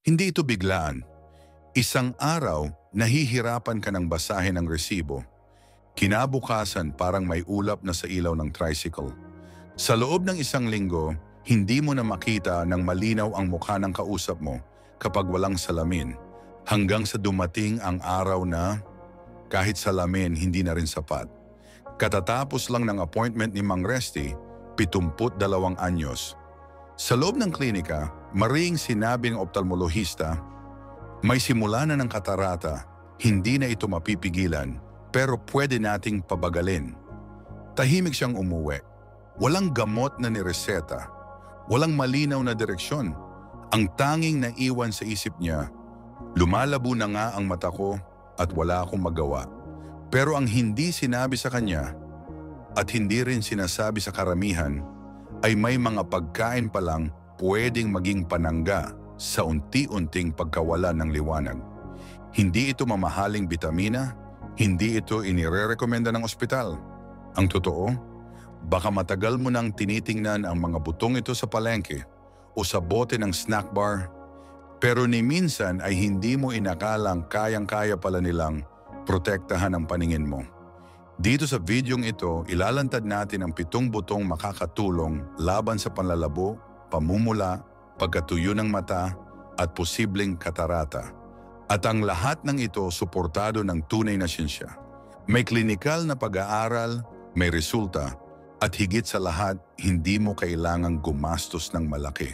Hindi ito biglaan. Isang araw, nahihirapan ka ng basahin ang resibo. Kinabukasan parang may ulap na sa ilaw ng tricycle. Sa loob ng isang linggo, hindi mo na makita ng malinaw ang mukha ng kausap mo kapag walang salamin. Hanggang sa dumating ang araw na kahit salamin hindi na rin sapat. Katatapos lang ng appointment ni Mang Resty, 72 anyos. Sa loob ng klinika, maring sinabi ng ophthalmologista, may simula na ng katarata, hindi na ito mapipigilan, pero pwede nating pabagalin. Tahimik siyang umuwi. Walang gamot na nireseta. Walang malinaw na direksyon. Ang tanging naiwan sa isip niya, lumalabo na nga ang mata ko at wala akong magawa. Pero ang hindi sinabi sa kanya at hindi rin sinasabi sa karamihan ay may mga pagkain pa lang pwedeng maging panangga sa unti-unting pagkawala ng liwanag. Hindi ito mamahaling bitamina, hindi ito inirerekomenda ng ospital. Ang totoo, baka matagal mo nang tinitingnan ang mga butong ito sa palengke o sa bote ng snack bar, pero ni minsan ay hindi mo inakalang kayang-kaya pala nilang protektahan ang paningin mo. Dito sa videong ito, ilalantad natin ang 7 butong makakatulong laban sa panlalabo, pamumula, pagkatuyo ng mata, at posibleng katarata. At ang lahat ng ito suportado ng tunay na siyensya. May klinikal na pag-aaral, may resulta, at higit sa lahat, hindi mo kailangang gumastos ng malaki.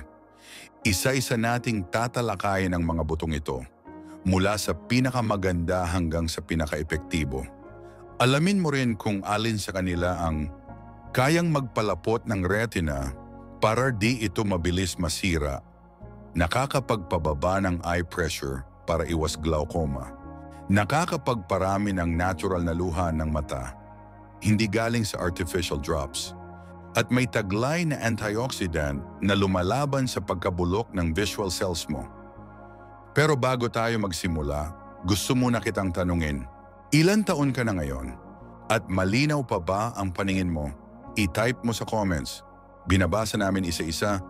Isa-isa nating tatalakayin ang mga butong ito, mula sa pinakamaganda hanggang sa pinaka-epektibo. Alamin mo rin kung alin sa kanila ang kayang magpalapot ng retina para di ito mabilis masira, nakakapagpababa ng eye pressure para iwas glaucoma, nakakapagparami ng natural na luha ng mata, hindi galing sa artificial drops, at may taglay na antioxidant na lumalaban sa pagkabulok ng visual cells mo. Pero bago tayo magsimula, gusto muna kitang tanungin, ilan taon ka na ngayon? At malinaw pa ba ang paningin mo? I-type mo sa comments. Binabasa namin isa-isa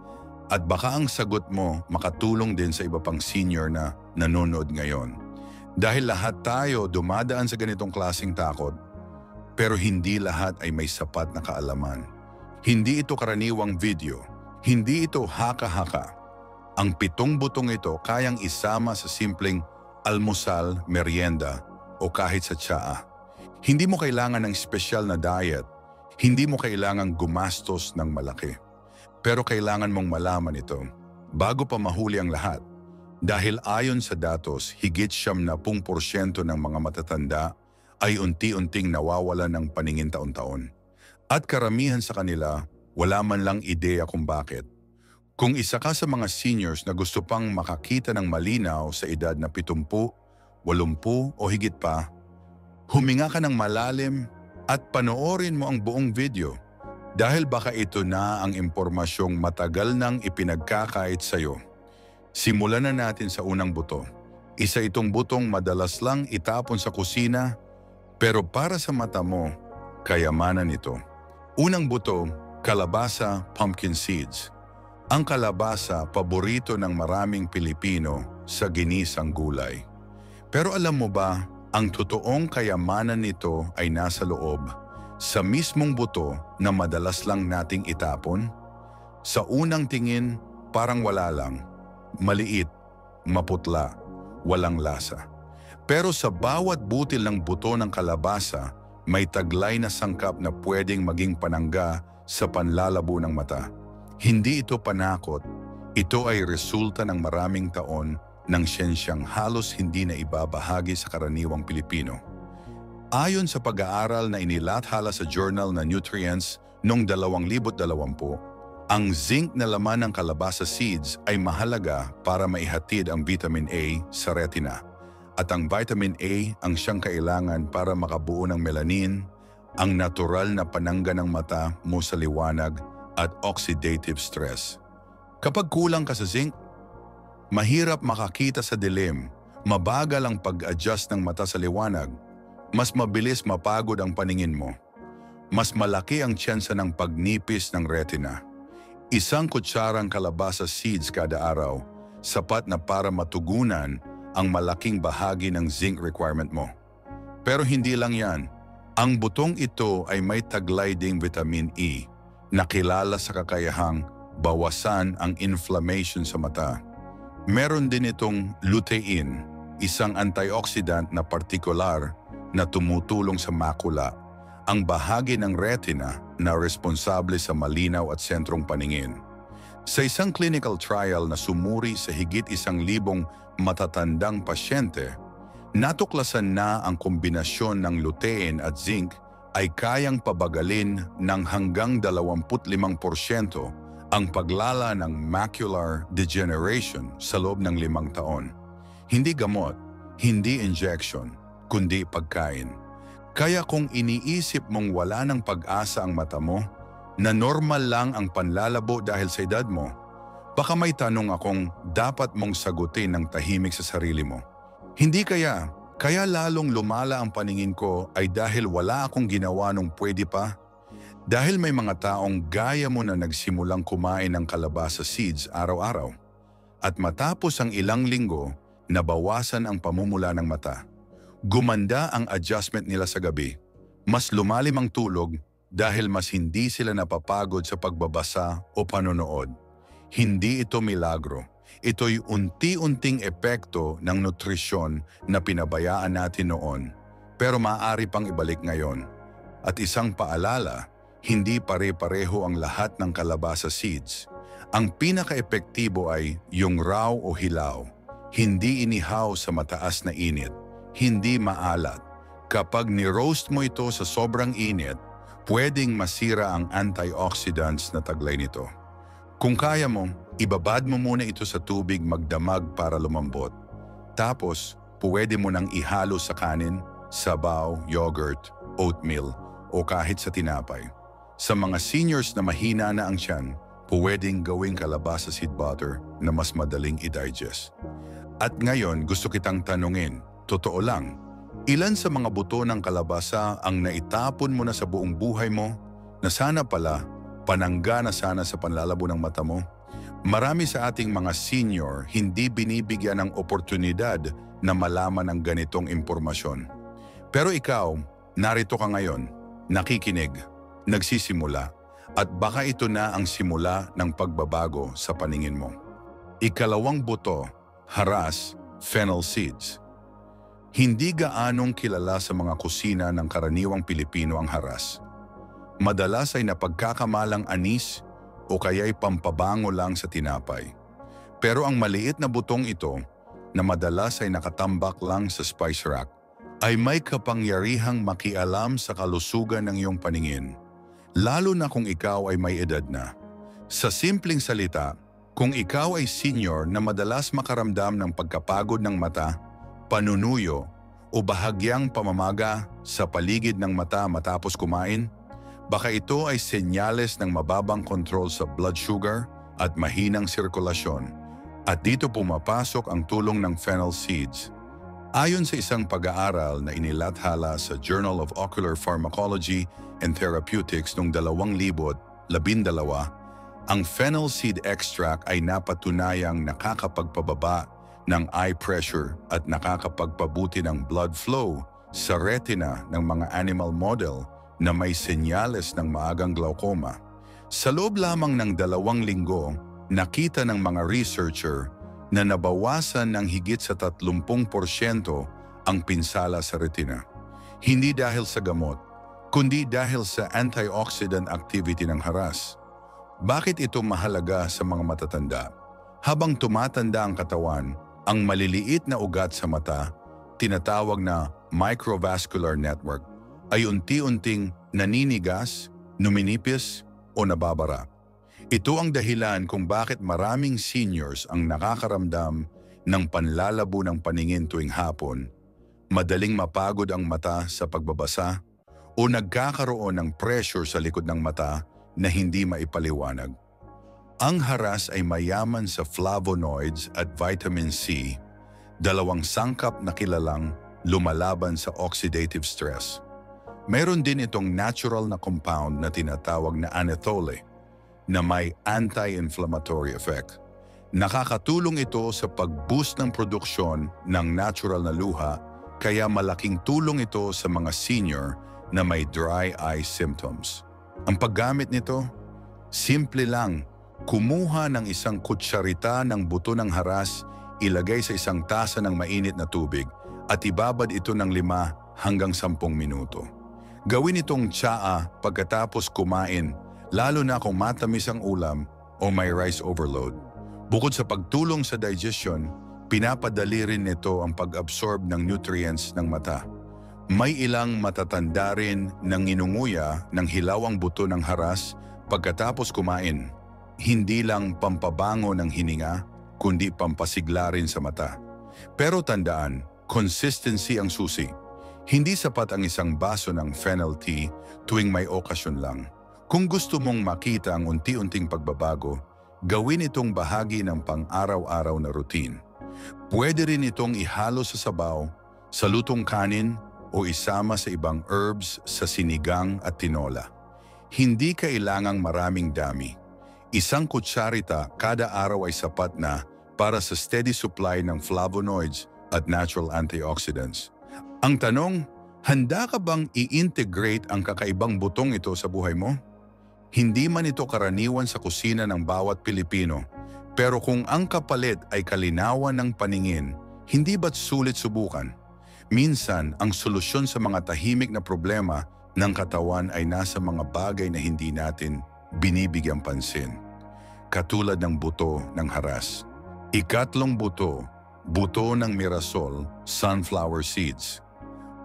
at baka ang sagot mo makatulong din sa iba pang senior na nanonood ngayon. Dahil lahat tayo dumadaan sa ganitong klaseng takot, pero hindi lahat ay may sapat na kaalaman. Hindi ito karaniwang video, hindi ito haka-haka. Ang 7 butong ito kayang isama sa simpleng almusal, merienda o kahit sa tsaa. Hindi mo kailangan ng espesyal na diet, hindi mo kailangang gumastos ng malaki. Pero kailangan mong malaman ito bago pa mahuli ang lahat. Dahil ayon sa datos, higit 70% ng mga matatanda ay unti-unting nawawalan ng paningin taon-taon. At karamihan sa kanila, wala man lang ideya kung bakit. Kung isa ka sa mga seniors na gusto pang makakita ng malinaw sa edad na 70, 80 o higit pa, huminga ka ng malalim at panoorin mo ang buong video dahil baka ito na ang impormasyong matagal nang ipinagkakait sa'yo. Simulan na natin sa unang buto. Isa itong butong madalas lang itapon sa kusina, pero para sa mata mo, kayamanan ito. Unang buto, kalabasa pumpkin seeds. Ang kalabasa, paborito ng maraming Pilipino sa ginisang gulay. Pero alam mo ba, ang totoong kayamanan nito ay nasa loob, sa mismong buto na madalas lang nating itapon? Sa unang tingin, parang wala lang. Maliit, maputla, walang lasa. Pero sa bawat butil ng buto ng kalabasa, may taglay na sangkap na pwedeng maging panangga sa panlalabo ng mata. Hindi ito panakot, ito ay resulta ng maraming taon ng siyensyang halos hindi na ibabahagi sa karaniwang Pilipino. Ayon sa pag-aaral na inilathala sa Journal na Nutrients noong 2020, ang zinc na laman ng kalabasa seeds ay mahalaga para maihatid ang vitamin A sa retina. At ang vitamin A ang siyang kailangan para makabuo ng melanin, ang natural na panangga ng mata mo sa liwanag at oxidative stress. Kapag kulang ka sa zinc, mahirap makakita sa dilim, mabagal ang pag-adjust ng mata sa liwanag, mas mabilis mapagod ang paningin mo, mas malaki ang tsansa ng pagnipis ng retina. Isang kutsarang kalabasa seeds kada araw, sapat na para matugunan ang malaking bahagi ng zinc requirement mo. Pero hindi lang yan. Ang butong ito ay may taglay ding vitamin E na kilala sa kakayahang bawasan ang inflammation sa mata. Meron din itong lutein, isang antioxidant na partikular na tumutulong sa makula, ang bahagi ng retina na responsable sa malinaw at sentrong paningin. Sa isang clinical trial na sumuri sa higit 1,000 matatandang pasyente, natuklasan na ang kombinasyon ng lutein at zinc ay kayang pabagalin ng hanggang 25% ang paglala ng macular degeneration sa loob ng 5 taon. Hindi gamot, hindi injection, kundi pagkain. Kaya kung iniisip mong wala ng pag-asa ang mata mo, na normal lang ang panlalabo dahil sa edad mo, baka may tanong akong dapat mong sagutin ng tahimik sa sarili mo. Hindi kaya lalong lumala ang paningin ko ay dahil wala akong ginawa nung pwede pa? Dahil may mga taong gaya mo na nagsimulang kumain ng kalabasa seeds araw-araw. At matapos ang ilang linggo, nabawasan ang pamumula ng mata. Gumanda ang adjustment nila sa gabi. Mas lumalim ang tulog dahil mas hindi sila napapagod sa pagbabasa o panonood. Hindi ito milagro. Ito'y unti-unting epekto ng nutrisyon na pinabayaan natin noon, pero maaari pang ibalik ngayon. At isang paalala, hindi pare-pareho ang lahat ng kalabasa seeds. Ang pinaka-epektibo ay yung raw o hilaw. Hindi inihaw sa mataas na init. Hindi maalat. Kapag ni-roast mo ito sa sobrang init, pwedeng masira ang antioxidants na taglay nito. Kung kaya mo, ibabad mo muna ito sa tubig magdamag para lumambot. Tapos, pwede mo nang ihalo sa kanin, sabaw, yogurt, oatmeal, o kahit sa tinapay. Sa mga seniors na mahina na ang tiyan, pwedeng gawing kalabasa seed butter na mas madaling i-digest. At ngayon, gusto kitang tanungin, totoo lang, ilan sa mga buto ng kalabasa ang naitapon mo na sa buong buhay mo na sana pala panangga na sana sa panlalabo ng mata mo? Marami sa ating mga senior hindi binibigyan ng oportunidad na malaman ang ganitong impormasyon. Pero ikaw, narito ka ngayon, nakikinig, nagsisimula, at baka ito na ang simula ng pagbabago sa paningin mo. Ikalawang buto, haras, fennel seeds. Hindi gaanong kilala sa mga kusina ng karaniwang Pilipino ang haras. Madalas ay napagkakamalang anis o kaya'y pampabango lang sa tinapay. Pero ang maliit na butong ito, na madalas ay nakatambak lang sa spice rack, ay may kapangyarihang makialam sa kalusugan ng iyong paningin, lalo na kung ikaw ay may edad na. Sa simpleng salita, kung ikaw ay senior na madalas makaramdam ng pagkapagod ng mata, panunuyo o bahagyang pamamaga sa paligid ng mata matapos kumain, baka ito ay senyales ng mababang kontrol sa blood sugar at mahinang sirkulasyon. At dito pumapasok ang tulong ng fennel seeds. Ayon sa isang pag-aaral na inilathala sa Journal of Ocular Pharmacology and Therapeutics noong 2012, ang fennel seed extract ay napatunayang nakakapagpababa ng eye pressure at nakakapagpabuti ng blood flow sa retina ng mga animal model na may senyales ng maagang glaucoma. Sa loob lamang ng 2 linggo, nakita ng mga researcher na nabawasan ng higit sa 30% ang pinsala sa retina. Hindi dahil sa gamot, kundi dahil sa antioxidant activity ng haras. Bakit ito mahalaga sa mga matatanda? Habang tumatanda ang katawan, ang maliliit na ugat sa mata, tinatawag na microvascular network, ay unti-unting naninigas, numinipis o nababara. Ito ang dahilan kung bakit maraming seniors ang nakakaramdam ng panlalabo ng paningin tuwing hapon, madaling mapagod ang mata sa pagbabasa, o nagkakaroon ng pressure sa likod ng mata na hindi maipaliwanag. Ang haras ay mayaman sa flavonoids at vitamin C, 2 sangkap na kilalang lumalaban sa oxidative stress. Mayroon din itong natural na compound na tinatawag na anethole, na may anti-inflammatory effect. Nakakatulong ito sa pag-boost ng produksyon ng natural na luha, kaya malaking tulong ito sa mga senior na may dry eye symptoms. Ang paggamit nito, simple lang. Kumuha ng isang kutsarita ng buto ng haras, ilagay sa isang tasa ng mainit na tubig at ibabad ito ng 5 hanggang 10 minuto. Gawin itong tsaa pagkatapos kumain, lalo na kung matamis ang ulam o may rice overload. Bukod sa pagtulong sa digestion, pinapadali rin nito ang pag-absorb ng nutrients ng mata. May ilang matatanda rin nang inunguya ng hilaw ang buto ng haras pagkatapos kumain. Hindi lang pampabango ng hininga, kundi pampasigla rin sa mata. Pero tandaan, consistency ang susi. Hindi sapat ang isang baso ng fennel tea tuwing may okasyon lang. Kung gusto mong makita ang unti-unting pagbabago, gawin itong bahagi ng pang-araw-araw na routine. Pwede rin itong ihalo sa sabaw, sa lutong kanin o isama sa ibang herbs sa sinigang at tinola. Hindi kailangang maraming dami. Isang kutsarita kada araw ay sapat na para sa steady supply ng flavonoids at natural antioxidants. Ang tanong, handa ka bang i-integrate ang kakaibang butong ito sa buhay mo? Hindi man ito karaniwan sa kusina ng bawat Pilipino, pero kung ang kapalit ay kalinawan ng paningin, hindi ba't sulit subukan? Minsan, ang solusyon sa mga tahimik na problema ng katawan ay nasa mga bagay na hindi natin binibigyang pansin. Katulad ng buto ng haras. Ikatlong buto, buto ng mirasol, sunflower seeds.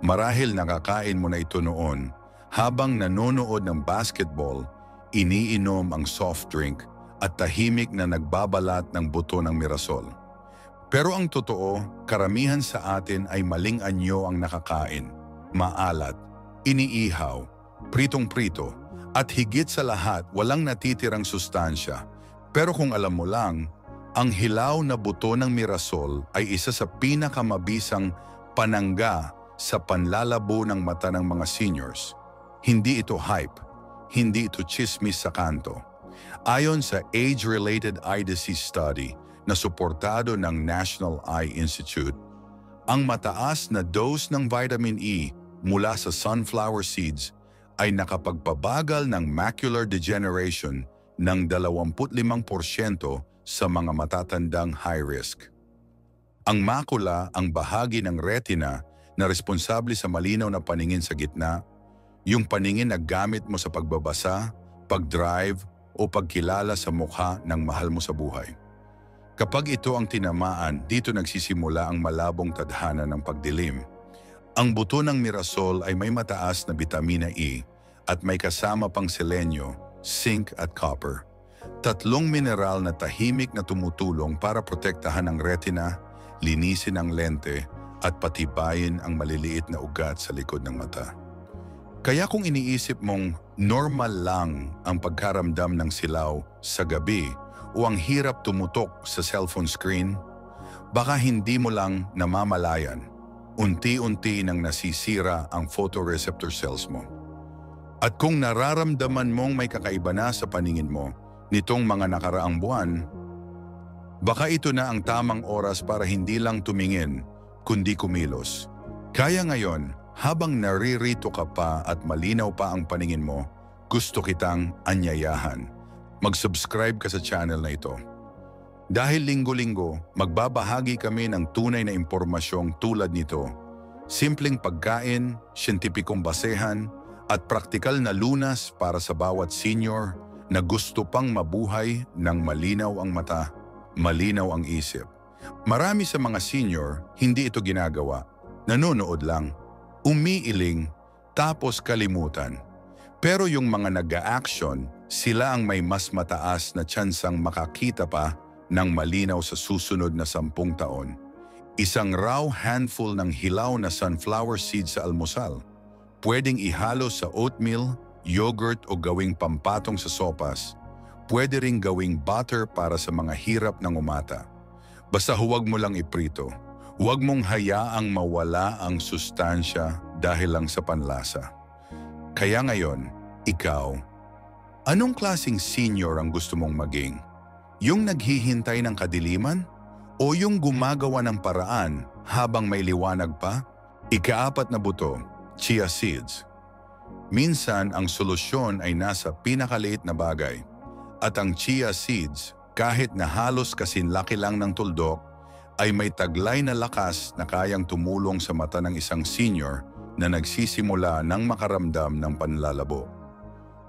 Marahil nakakain mo na ito noon, habang nanonood ng basketball, iniinom ang soft drink at tahimik na nagbabalat ng buto ng mirasol. Pero ang totoo, karamihan sa atin ay maling anyo ang nakakain, maalat, iniihaw, pritong-prito, at higit sa lahat walang natitirang sustansya. Pero kung alam mo lang, ang hilaw na buto ng mirasol ay isa sa pinakamabisang panangga sa panlalabo ng mata ng mga seniors. Hindi ito hype, hindi ito chismis sa kanto. Ayon sa Age-Related Eye Disease Study na suportado ng National Eye Institute, ang mataas na dose ng vitamin E mula sa sunflower seeds ay nakapagpabagal ng macular degeneration ng 25% sa mga matatandang high risk. Ang makula ang bahagi ng retina na responsable sa malinaw na paningin sa gitna, yung paningin na gamit mo sa pagbabasa, pag-drive o pagkilala sa mukha ng mahal mo sa buhay. Kapag ito ang tinamaan, dito nagsisimula ang malabong tadhana ng pagdilim. Ang buto ng mirasol ay may mataas na bitamina E at may kasama pang selenyo, zinc at copper. 3 mineral na tahimik na tumutulong para protektahan ang retina, linisin ang lente at patibayin ang maliliit na ugat sa likod ng mata. Kaya kung iniisip mong normal lang ang pagkaramdam ng silaw sa gabi o ang hirap tumutok sa cellphone screen, baka hindi mo lang namamalayan. Unti-unti nang nasisira ang photoreceptor cells mo. At kung nararamdaman mong may kakaiba na sa paningin mo nitong mga nakaraang buwan, baka ito na ang tamang oras para hindi lang tumingin, kundi kumilos. Kaya ngayon, habang naririto ka pa at malinaw pa ang paningin mo, gusto kitang anyayahan. Mag-subscribe ka sa channel na ito. Dahil linggo-linggo, magbabahagi kami ng tunay na impormasyong tulad nito. Simpleng pagkain, siyentipikong basehan, at praktikal na lunas para sa bawat senior na gusto pang mabuhay ng malinaw ang mata, malinaw ang isip. Marami sa mga senior, hindi ito ginagawa. Nanonood lang, umiiling, tapos kalimutan. Pero yung mga nag-a-action, sila ang may mas mataas na tsansang makakita pa ng malinaw sa susunod na 10 taon. Isang raw handful ng hilaw na sunflower seeds sa almusal. Pwedeng ihalo sa oatmeal, yogurt o gawing pampatong sa sopas. Pwede ring gawing butter para sa mga hirap ng umata. Basta huwag mo lang iprito. Huwag mong hayaang mawala ang sustansya dahil lang sa panlasa. Kaya ngayon, ikaw, anong klaseng senior ang gusto mong maging? Yung naghihintay ng kadiliman? O yung gumagawa ng paraan habang may liwanag pa? Ikaapat na buto, chia seeds. Minsan ang solusyon ay nasa pinakaliit na bagay. At ang chia seeds, kahit na halos kasinlaki lang ng tuldok, ay may taglay na lakas na kayang tumulong sa mata ng isang senior na nagsisimula ng makaramdam ng panlalabo.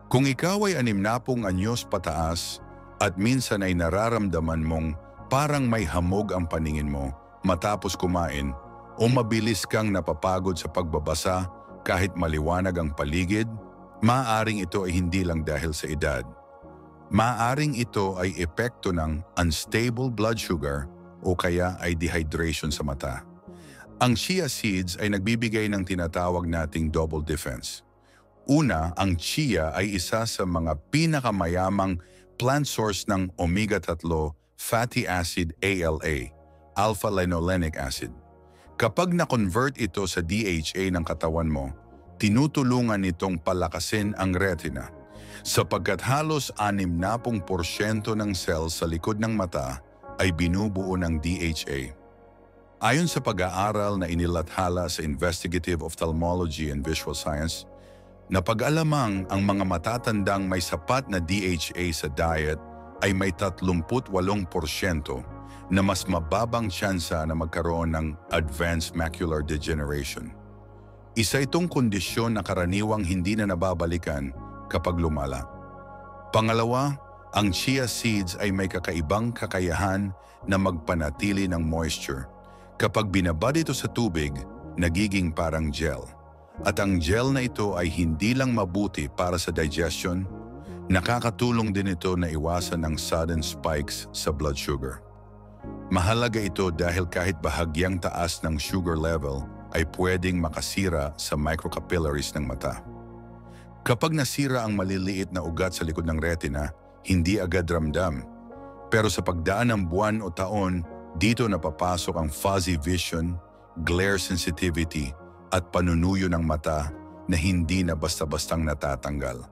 Kung ikaw ay 60 anyos pataas at minsan ay nararamdaman mong parang may hamog ang paningin mo matapos kumain o mabilis kang napapagod sa pagbabasa kahit maliwanag ang paligid, maaaring ito ay hindi lang dahil sa edad. Maaaring ito ay epekto ng unstable blood sugar o kaya ay dehydration sa mata. Ang chia seeds ay nagbibigay ng tinatawag nating double defense. Una, ang chia ay isa sa mga pinakamayamang plant source ng omega-3 fatty acid ALA, alpha-linolenic acid. Kapag na-convert ito sa DHA ng katawan mo, tinutulungan nitong palakasin ang retina sapagkat halos 60% ng cells sa likod ng mata ay binubuo ng DHA. Ayon sa pag-aaral na inilathala sa Investigative Ophthalmology and Visual Science, napag-alamang ang mga matatandang may sapat na DHA sa diet ay may 38% na mas mababang tsansa na magkaroon ng advanced macular degeneration. Isa itong kondisyon na karaniwang hindi na nababalikan kapag lumala. Pangalawa, ang chia seeds ay may kakaibang kakayahan na magpanatili ng moisture. Kapag binabad ito sa tubig, nagiging parang gel. At ang gel na ito ay hindi lang mabuti para sa digestion, nakakatulong din ito na iwasan ng sudden spikes sa blood sugar. Mahalaga ito dahil kahit bahagyang taas ng sugar level ay pwedeng makasira sa microcapillaries ng mata. Kapag nasira ang maliliit na ugat sa likod ng retina, hindi agad ramdam. Pero sa pagdaan ng buwan o taon, dito napapasok ang fuzzy vision, glare sensitivity at panunuyo ng mata na hindi na basta-bastang natatanggal.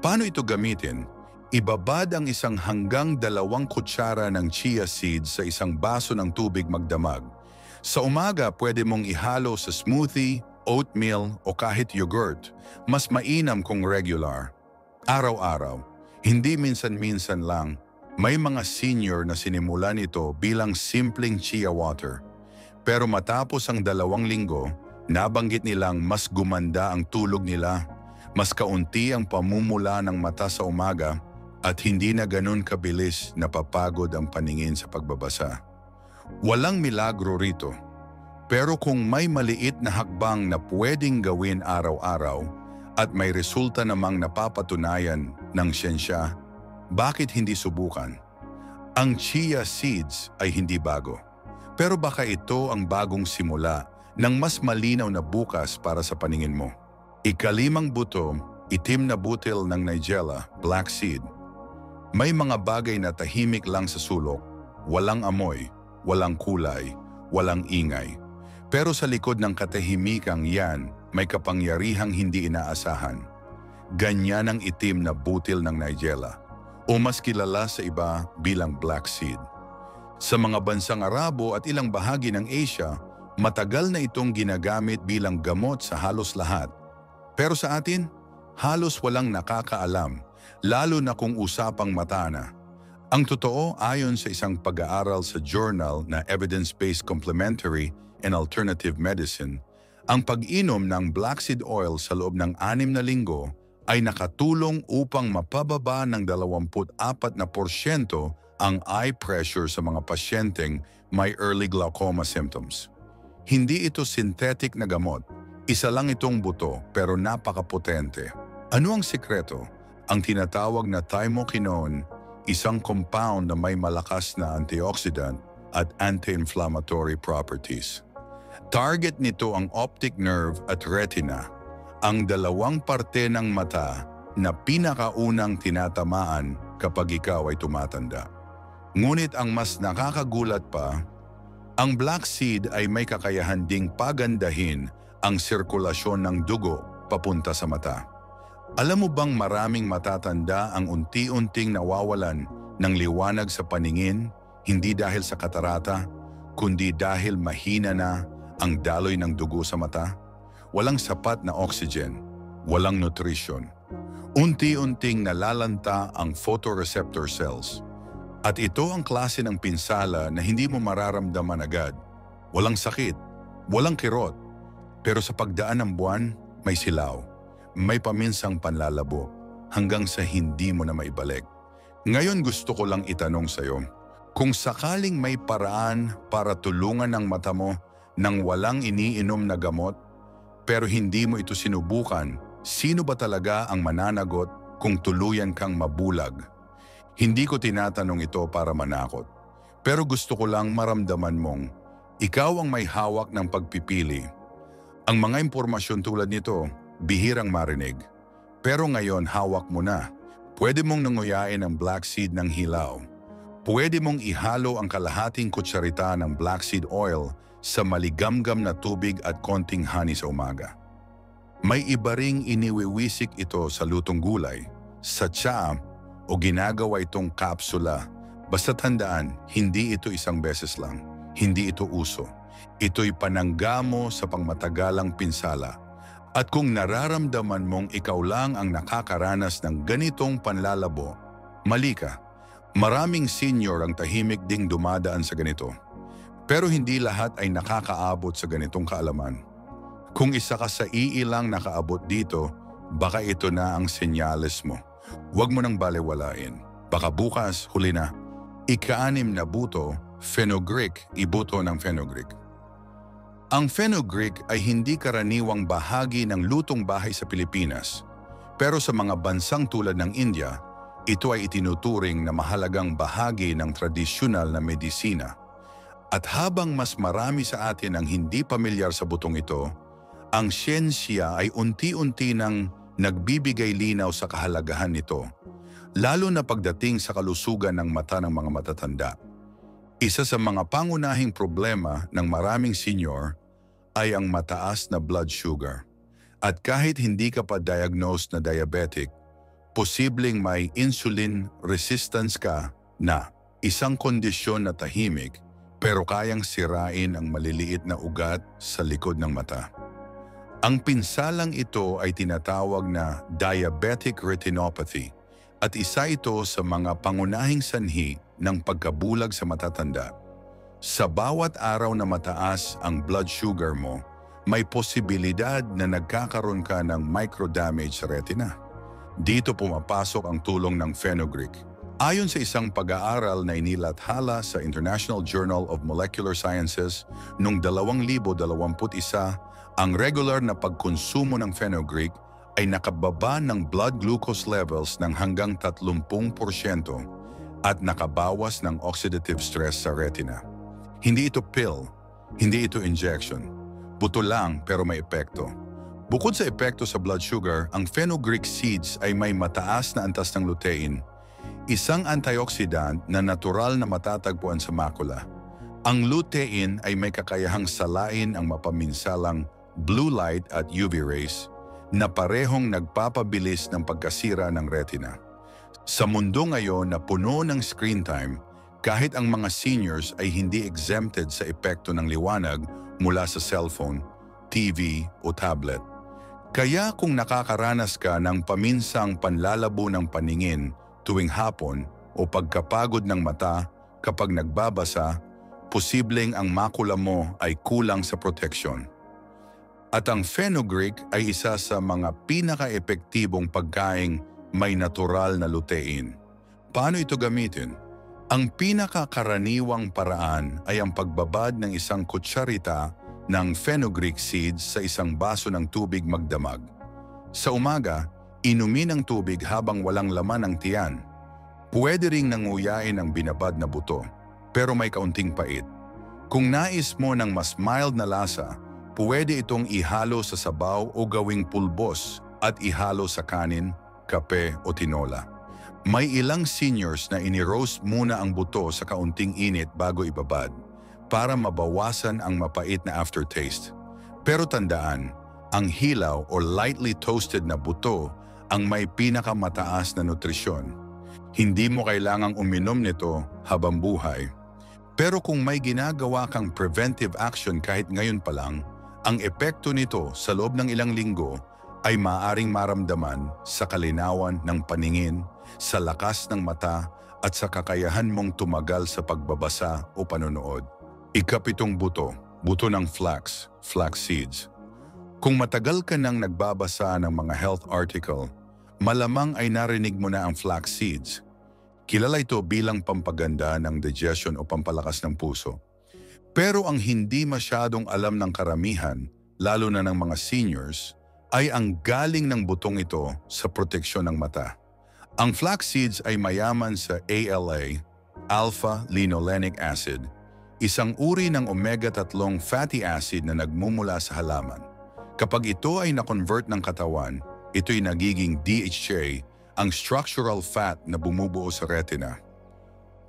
Paano ito gamitin? Ibabad ang isang hanggang 2 kutsara ng chia seeds sa isang baso ng tubig magdamag. Sa umaga, pwede mong ihalo sa smoothie, oatmeal o kahit yogurt. Mas mainam kung regular. Araw-araw, hindi minsan-minsan lang. May mga senior na sinimulan ito bilang simpleng chia water. Pero matapos ang 2 linggo, nabanggit nilang mas gumanda ang tulog nila, mas kaunti ang pamumula ng mata sa umaga at hindi na ganun kabilis napapagod ang paningin sa pagbabasa. Walang milagro rito. Pero kung may maliit na hakbang na pwedeng gawin araw-araw at may resulta namang napapatunayan ng siyensya, bakit hindi subukan? Ang chia seeds ay hindi bago. Pero baka ito ang bagong simula ng mas malinaw na bukas para sa paningin mo. Ika-5 buto, itim na butil ng Nigella, black seed. May mga bagay na tahimik lang sa sulok, walang amoy, walang kulay, walang ingay. Pero sa likod ng katahimikang yan, may kapangyarihang hindi inaasahan. Ganyan ang itim na butil ng Nigella, o mas kilala sa iba bilang black seed. Sa mga bansang Arabo at ilang bahagi ng Asia, matagal na itong ginagamit bilang gamot sa halos lahat. Pero sa atin, halos walang nakakaalam, lalo na kung usapang mata na. Ang totoo, ayon sa isang pag-aaral sa journal na Evidence-Based Complementary and Alternative Medicine, ang pag-inom ng black seed oil sa loob ng 6 na linggo ay nakatulong upang mapababa ng 24% ang eye pressure sa mga pasyenteng may early glaucoma symptoms. Hindi ito synthetic na gamot. Isa lang itong buto pero napakapotente. Ano ang sikreto? Ang tinatawag na thymoquinone, isang compound na may malakas na antioxidant at anti-inflammatory properties. Target nito ang optic nerve at retina, ang 2 parte ng mata na pinakaunang tinatamaan kapag ikaw ay tumatanda. Ngunit ang mas nakakagulat pa, ang black seed ay may kakayahan ding pagandahin ang sirkulasyon ng dugo papunta sa mata. Alam mo bang maraming matatanda ang unti-unting nawawalan ng liwanag sa paningin, hindi dahil sa katarata, kundi dahil mahina na ang daloy ng dugo sa mata. Walang sapat na oxygen, walang nutrition. Unti-unting nalalanta ang photoreceptor cells. At ito ang klase ng pinsala na hindi mo mararamdaman agad. Walang sakit, walang kirot. Pero sa pagdaan ng buwan, may silaw. May paminsang panlalabo hanggang sa hindi mo na maibalik. Ngayon gusto ko lang itanong sa'yo, kung sakaling may paraan para tulungan ang mata mo nang walang iniinom na gamot, pero hindi mo ito sinubukan, sino ba talaga ang mananagot kung tuluyan kang mabulag? Hindi ko tinatanong ito para manakot, pero gusto ko lang maramdaman mong ikaw ang may hawak ng pagpipili. Ang mga impormasyon tulad nito, bihirang marinig. Pero ngayon hawak mo na. Pwede mong nanguyain ang black seed ng hilaw. Pwede mong ihalo ang kalahating kutsarita ng black seed oil sa maligamgam na tubig at konting honey sa umaga. May iba ring iniwiwisik ito sa lutong gulay, sa tsaa, o ginagawa itong kapsula. Basta tandaan, hindi ito isang beses lang. Hindi ito uso. Ito'y pananggamo sa pangmatagalang pinsala. At kung nararamdaman mong ikaw lang ang nakakaranas ng ganitong panlalabo, mali ka. Maraming senior ang tahimik ding dumadaan sa ganito. Pero hindi lahat ay nakakaabot sa ganitong kaalaman. Kung isa ka sa iilang nakaabot dito, baka ito na ang senyales mo. Huwag mo nang balewalain. Baka bukas, huli na. Ika-6 na buto, fenugreek, ibuto ng fenugreek. Ang fenugreek ay hindi karaniwang bahagi ng lutong bahay sa Pilipinas. Pero sa mga bansang tulad ng India, ito ay itinuturing na mahalagang bahagi ng tradisyonal na medisina. At habang mas marami sa atin ang hindi pamilyar sa butong ito, ang siyensya ay unti-unti nang nagbibigay linaw sa kahalagahan nito, lalo na pagdating sa kalusugan ng mata ng mga matatanda. Isa sa mga pangunahing problema ng maraming senior ay ang mataas na blood sugar. At kahit hindi ka pa diagnosed na diabetic, posibleng may insulin resistance ka na isang kondisyon na tahimik pero kayang sirain ang maliliit na ugat sa likod ng mata. Ang pinsalang ito ay tinatawag na diabetic retinopathy at isa ito sa mga pangunahing sanhi ng pagkabulag sa matatanda. Sa bawat araw na mataas ang blood sugar mo, may posibilidad na nagkakaroon ka ng microdamage sa retina. Dito pumapasok ang tulong ng fenugreek. Ayon sa isang pag-aaral na inilathala sa International Journal of Molecular Sciences noong 2021, ang regular na pagkonsumo ng fenugreek ay nakababa ng blood glucose levels ng hanggang 30% at nakabawas ng oxidative stress sa retina. Hindi ito pill, hindi ito injection. Buto lang pero may epekto. Bukod sa epekto sa blood sugar, ang fenugreek seeds ay may mataas na antas ng lutein, isang antioxidant na natural na matatagpuan sa makula. Ang lutein ay may kakayahang salain ang mapaminsalang blue light at UV rays na parehong nagpapabilis ng pagkasira ng retina. Sa mundo ngayon na puno ng screen time, kahit ang mga seniors ay hindi exempted sa epekto ng liwanag mula sa cellphone, TV o tablet. Kaya kung nakakaranas ka ng paminsang panlalabo ng paningin tuwing hapon o pagkapagod ng mata kapag nagbabasa, posibleng ang makula mo ay kulang sa proteksyon. At ang fenugreek ay isa sa mga pinaka-epektibong pagkaing may natural na lutein. Paano ito gamitin? Ang pinakakaraniwang paraan ay ang pagbabad ng isang kutsarita ng fenugreek seeds sa isang baso ng tubig magdamag. Sa umaga, inumin ang tubig habang walang laman ang tiyan. Pwede ring nanguyain ang binabad na buto, pero may kaunting pait. Kung nais mo ng mas mild na lasa, pwede itong ihalo sa sabaw o gawing pulbos at ihalo sa kanin, kape o tinola. May ilang seniors na ini-roast muna ang buto sa kaunting init bago ibabad para mabawasan ang mapait na aftertaste. Pero tandaan, ang hilaw o lightly toasted na buto ang may pinakamataas na nutrisyon. Hindi mo kailangang uminom nito habang buhay. Pero kung may ginagawa kang preventive action kahit ngayon pa lang, ang epekto nito sa loob ng ilang linggo ay maaaring maramdaman sa kalinawan ng paningin, sa lakas ng mata at sa kakayahan mong tumagal sa pagbabasa o panonood. Ikapitong buto, buto ng flax seeds. Kung matagal ka nang nagbabasa ng mga health article, malamang ay narinig mo na ang flax seeds. Kilala ito bilang pampaganda ng digestion o pampalakas ng puso. Pero ang hindi masyadong alam ng karamihan, lalo na ng mga seniors, ay ang galing ng butong ito sa proteksyon ng mata. Ang flax seeds ay mayaman sa ALA, alpha-linolenic acid, isang uri ng omega-3 fatty acid na nagmumula sa halaman. Kapag ito ay na-convert ng katawan, ito'y nagiging DHA, ang structural fat na bumubuo sa retina.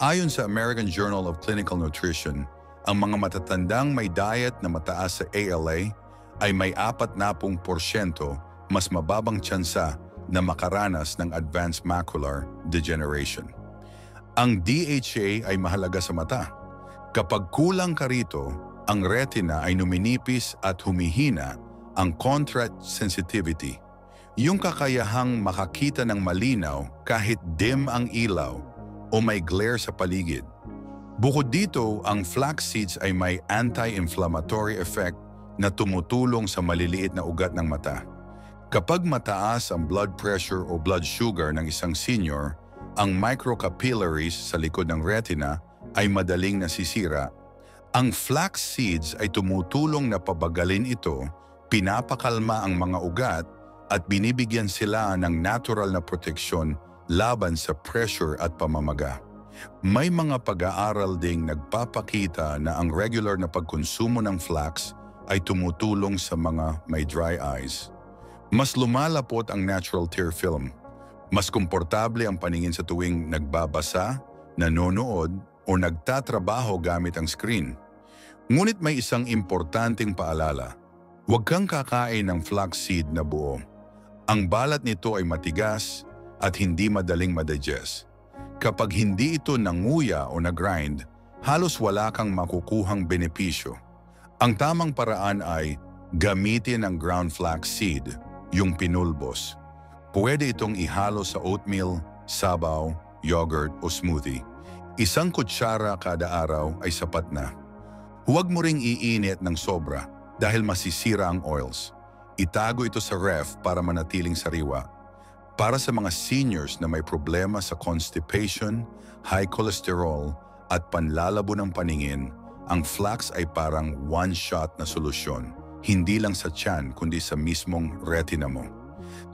Ayon sa American Journal of Clinical Nutrition, ang mga matatandang may diet na mataas sa ALA ay may 40% mas mababang tsansa na makaranas ng advanced macular degeneration. Ang DHA ay mahalaga sa mata. Kapag kulang ka rito, ang retina ay numinipis at humihina ang contrast sensitivity, yung kakayahang makakita ng malinaw kahit dim ang ilaw o may glare sa paligid. Bukod dito, ang flax seeds ay may anti-inflammatory effect na tumutulong sa maliliit na ugat ng mata. Kapag mataas ang blood pressure o blood sugar ng isang senior, ang microcapillaries sa likod ng retina ay madaling nasisira. Ang flax seeds ay tumutulong na pabagalin ito, pinapakalma ang mga ugat at binibigyan sila ng natural na proteksyon laban sa pressure at pamamaga. May mga pag-aaral ding nagpapakita na ang regular na pagkonsumo ng flax ay tumutulong sa mga may dry eyes. Mas lumalapot ang natural tear film. Mas komportable ang paningin sa tuwing nagbabasa, nanonood o nagtatrabaho gamit ang screen. Ngunit may isang importanteng paalala. Huwag kang kakain ng flaxseed na buo. Ang balat nito ay matigas at hindi madaling madigest. Kapag hindi ito nanguya o nagrind, halos wala kang makukuhang benepisyo. Ang tamang paraan ay gamitin ang ground flaxseed, yung pinulbos. Pwede itong ihalo sa oatmeal, sabaw, yogurt o smoothie. 1 kutsara kada araw ay sapat na. Huwag mo ring iinit ng sobra dahil masisira ang oils. Itago ito sa ref para manatiling sariwa. Para sa mga seniors na may problema sa constipation, high cholesterol at panlalabo ng paningin, ang flax ay parang one-shot na solusyon, hindi lang sa tiyan kundi sa mismong retina mo.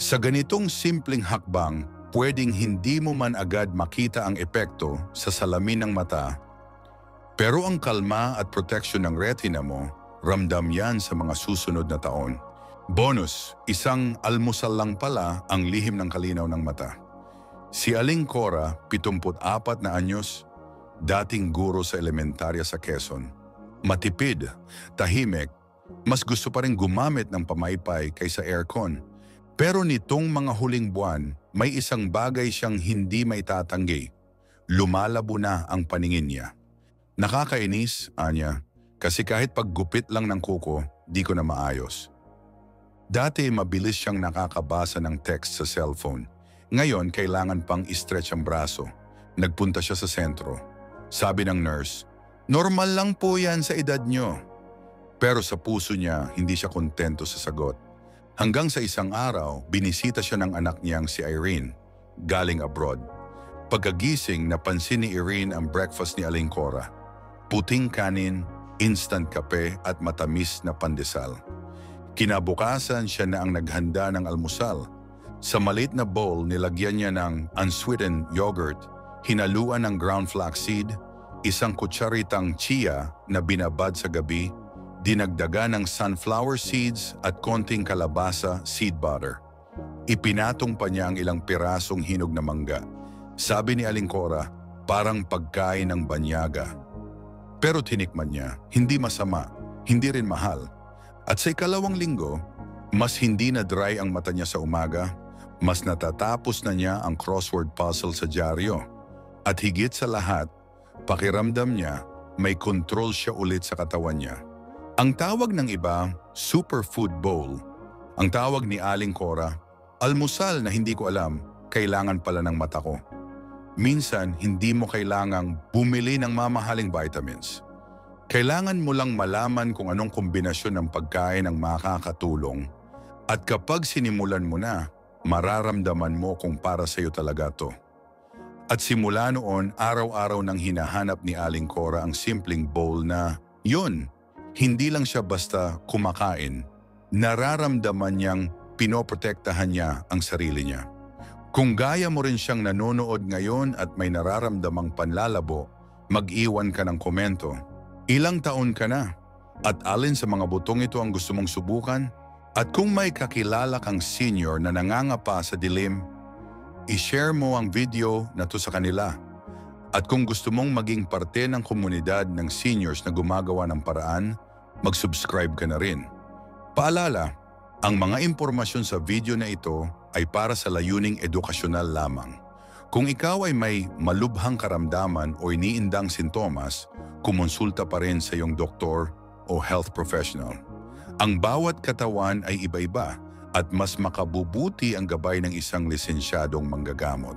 Sa ganitong simpleng hakbang, pwedeng hindi mo man agad makita ang epekto sa salamin ng mata, pero ang kalma at proteksyon ng retina mo, ramdam yan sa mga susunod na taon. Bonus, isang almusal lang pala ang lihim ng kalinaw ng mata. Si Aling Cora, 74 na anyos, dating guro sa elementarya sa Quezon. Matipid, tahimik, mas gusto pa rin gumamit ng pamaypay kaysa aircon. Pero nitong mga huling buwan, may isang bagay siyang hindi maitatanggi. Lumalabo na ang paningin niya. Nakakainis, Anya, kasi kahit paggupit lang ng kuko, di ko na maayos. Dati mabilis siyang nakakabasa ng text sa cellphone. Ngayon kailangan pang i-stretch ang braso. Nagpunta siya sa sentro. Sabi ng nurse, "Normal lang po yan sa edad niyo." Pero sa puso niya, hindi siya kontento sa sagot. Hanggang sa isang araw, binisita siya ng anak niyang si Irene, galing abroad. Pagkagising, napansin ni Irene ang breakfast ni Aling Cora. Puting kanin, instant kape at matamis na pandesal. Kinabukasan siya na ang naghanda ng almusal. Sa maliit na bowl, nilagyan niya ng unsweetened yogurt, hinaluan ng ground flaxseed, 1 kutsaritang chia na binabad sa gabi, dinagdagan ng sunflower seeds at konting kalabasa seed butter. Ipinatong pa niya ang ilang pirasong hinog na mangga. Sabi ni Aling Cora, parang pagkain ng banyaga. Pero tinikman niya, hindi masama, hindi rin mahal. At sa ikalawang linggo, mas hindi na dry ang mata niya sa umaga, Mas natatapos na niya ang crossword puzzle sa dyaryo. At higit sa lahat, pakiramdam niya may control siya ulit sa katawan niya. Ang tawag ng iba, superfood bowl. Ang tawag ni Aling Cora, almusal na hindi ko alam, kailangan pala ng mata ko. Minsan, hindi mo kailangang bumili ng mamahaling vitamins. Kailangan mo lang malaman kung anong kombinasyon ng pagkain ang makakatulong. At kapag sinimulan mo na, mararamdaman mo kung para sa'yo talaga to. At simula noon, araw-araw nang hinahanap ni Aling Cora ang simpleng bowl na, yun, hindi lang siya basta kumakain. Nararamdaman niyang pinoprotektahan niya ang sarili niya. Kung gaya mo rin siyang nanonood ngayon at may nararamdamang panlalabo, mag-iwan ka ng komento. Ilang taon ka na? At alin sa mga butong ito ang gusto mong subukan? At kung may kakilala kang senior na nangangapa sa dilim, i-share mo ang video na to sa kanila. At kung gusto mong maging parte ng komunidad ng seniors na gumagawa ng paraan, mag-subscribe ka na rin. Paalala, ang mga impormasyon sa video na ito ay para sa layuning edukasyonal lamang. Kung ikaw ay may malubhang karamdaman o iniindang sintomas, kumonsulta pa rin sa iyong doktor o health professional. Ang bawat katawan ay iba-iba at mas makabubuti ang gabay ng isang lisensyadong manggagamot.